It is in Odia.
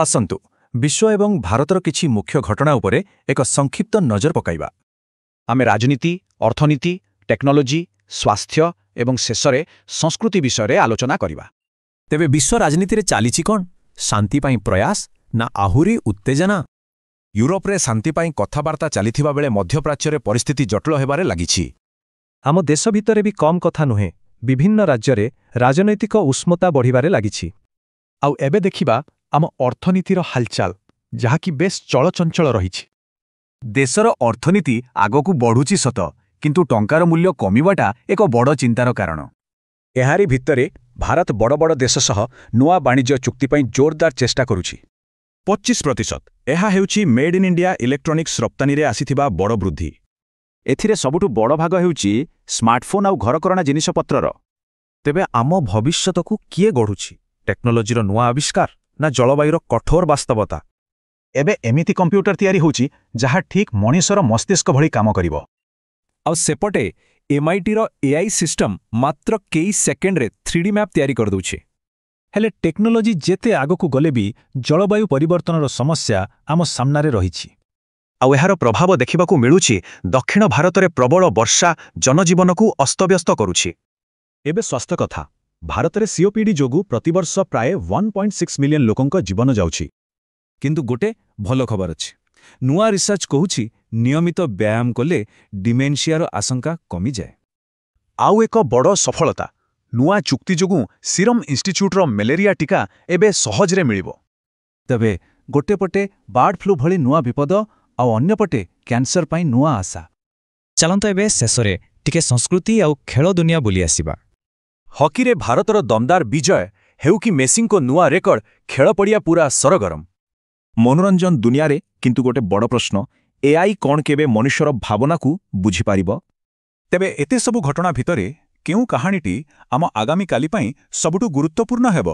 ଆସନ୍ତୁ ବିଶ୍ୱ ଏବଂ ଭାରତର କିଛି ମୁଖ୍ୟ ଘଟଣା ଉପରେ ଏକ ସଂକ୍ଷିପ୍ତ ନଜର ପକାଇବା। ଆମେ ରାଜନୀତି, ଅର୍ଥନୀତି, ଟେକ୍ନୋଲୋଜି, ସ୍ୱାସ୍ଥ୍ୟ ଏବଂ ଶେଷରେ ସଂସ୍କୃତି ବିଷୟରେ ଆଲୋଚନା କରିବା। ତେବେ ବିଶ୍ୱ ରାଜନୀତିରେ ଚାଲିଛି କ'ଣ? ଶାନ୍ତି ପାଇଁ ପ୍ରୟାସ ନା ଆହୁରି ଉତ୍ତେଜନା? ୟୁରୋପରେ ଶାନ୍ତି ପାଇଁ କଥାବାର୍ତ୍ତା ଚାଲିଥିବା ବେଳେ ମଧ୍ୟପ୍ରାଚ୍ୟରେ ପରିସ୍ଥିତି ଜଟିଳ ହେବାରେ ଲାଗିଛି। ଆମ ଦେଶ ଭିତରେ ବି କମ୍ କଥା ନୁହେଁ, ବିଭିନ୍ନ ରାଜ୍ୟରେ ରାଜନୈତିକ ଉଷ୍ମତା ବଢ଼ିବାରେ ଲାଗିଛି। ଆଉ ଏବେ ଦେଖିବା ଆମ ଅର୍ଥନୀତିର ହାଲଚାଲ, ଯାହାକି ବେଶ୍ ଚଳଚଞ୍ଚଳ ରହିଛି। ଦେଶର ଅର୍ଥନୀତି ଆଗକୁ ବଢ଼ୁଛି ସତ, କିନ୍ତୁ ଟଙ୍କାର ମୂଲ୍ୟ କମିବାଟା ଏକ ବଡ଼ ଚିନ୍ତାର କାରଣ। ଏହାରି ଭିତରେ ଭାରତ ବଡ଼ ବଡ଼ ଦେଶ ସହ ନୂଆ ବାଣିଜ୍ୟ ଚୁକ୍ତି ପାଇଁ ଜୋରଦାର ଚେଷ୍ଟା କରୁଛି। 25%। ଏହା ହେଉଛି ମେଡ୍ ଇନ୍ ଇଣ୍ଡିଆ ଇଲେକ୍ଟ୍ରୋନିକ୍ସ ରପ୍ତାନୀରେ ଆସିଥିବା ବଡ଼ ବୃଦ୍ଧି। ଏଥିରେ ସବୁଠୁ ବଡ଼ ଭାଗ ହେଉଛି ସ୍ମାର୍ଟଫୋନ୍ ଆଉ ଘରକରଣା ଜିନିଷପତ୍ରର। ତେବେ ଆମ ଭବିଷ୍ୟତକୁ କିଏ ଗଢ଼ୁଛି? ଟେକ୍ନୋଲୋଜିର ନୂଆ ଆବିଷ୍କାର ନା ଜଳବାୟୁର କଠୋର ବାସ୍ତବତା? ଏବେ ଏମିତି କମ୍ପ୍ୟୁଟର ତିଆରି ହେଉଛି ଯାହା ଠିକ୍ ମଣିଷର ମସ୍ତିଷ୍କ ଭଳି କାମ କରିବ। ଆଉ ସେପଟେ MITର AI ସିଷ୍ଟମ ମାତ୍ର କେଇ ସେକେଣ୍ଡରେ 3D ମ୍ୟାପ୍ ତିଆରି କରିଦେଉଛି। ହେଲେ ଟେକ୍ନୋଲୋଜି ଯେତେ ଆଗକୁ ଗଲେ ବି ଜଳବାୟୁ ପରିବର୍ତ୍ତନର ସମସ୍ୟା ଆମ ସାମ୍ନାରେ ରହିଛି। ଆଉ ଏହାର ପ୍ରଭାବ ଦେଖିବାକୁ ମିଳୁଛି ଦକ୍ଷିଣ ଭାରତରେ ପ୍ରବଳ ବର୍ଷା ଜନଜୀବନକୁ ଅସ୍ତବ୍ୟସ୍ତ କରୁଛି। ଏବେ ସ୍ୱାସ୍ଥ୍ୟ କଥା। ଭାରତରେ COPD ଯୋଗୁଁ ପ୍ରତିବର୍ଷ ପ୍ରାୟ 1.6 ମିଲିୟନ ଲୋକଙ୍କ ଜୀବନ ଯାଉଛି। କିନ୍ତୁ ଗୋଟେ ଭଲ ଖବର ଅଛି। ନୂଆ ରିସର୍ଚ୍ଚ କହୁଛି ନିୟମିତ ବ୍ୟାୟାମ କଲେ ଡିମେନ୍ସିଆର ଆଶଙ୍କା କମିଯାଏ। ଆଉ ଏକ ବଡ଼ ସଫଳତା, ନୂଆ ଚୁକ୍ତି ଯୋଗୁଁ ସିରମ୍ ଇନଷ୍ଟିଚ୍ୟୁଟ୍ର ମ୍ୟାଲେରିଆ ଟିକା ଏବେ ସହଜରେ ମିଳିବ। ତେବେ ଗୋଟେ ପଟେ ବାର୍ଡ ଫ୍ଲୁ ଭଳି ନୂଆ ବିପଦ, ଆଉ ଅନ୍ୟପଟେ କ୍ୟାନ୍ସର ପାଇଁ ନୂଆ ଆଶା। ଚାଲନ୍ତୁ ଏବେ ଶେଷରେ ଟିକେ ସଂସ୍କୃତି ଆଉ ଖେଳ ଦୁନିଆ ବୁଲି ଆସିବା। ହକିରେ ଭାରତର ଦମଦାର ବିଜୟ ହେଉ କି ମେସିଙ୍କ ନୂଆ ରେକର୍ଡ, ଖେଳ ପଡ଼ିଆ ପୁରା ସରଗରମ। ମନୋରଞ୍ଜନ ଦୁନିଆରେ କିନ୍ତୁ ଗୋଟେ ବଡ଼ ପ୍ରଶ୍ନ, AI କ'ଣ କେବେ ମନୁଷ୍ୟର ଭାବନାକୁ ବୁଝିପାରିବ? ତେବେ ଏତେ ସବୁ ଘଟଣା ଭିତରେ କେଉଁ କାହାଣୀଟି ଆମ ଆଗାମୀକାଲି ପାଇଁ ସବୁଠୁ ଗୁରୁତ୍ୱପୂର୍ଣ୍ଣ ହେବ?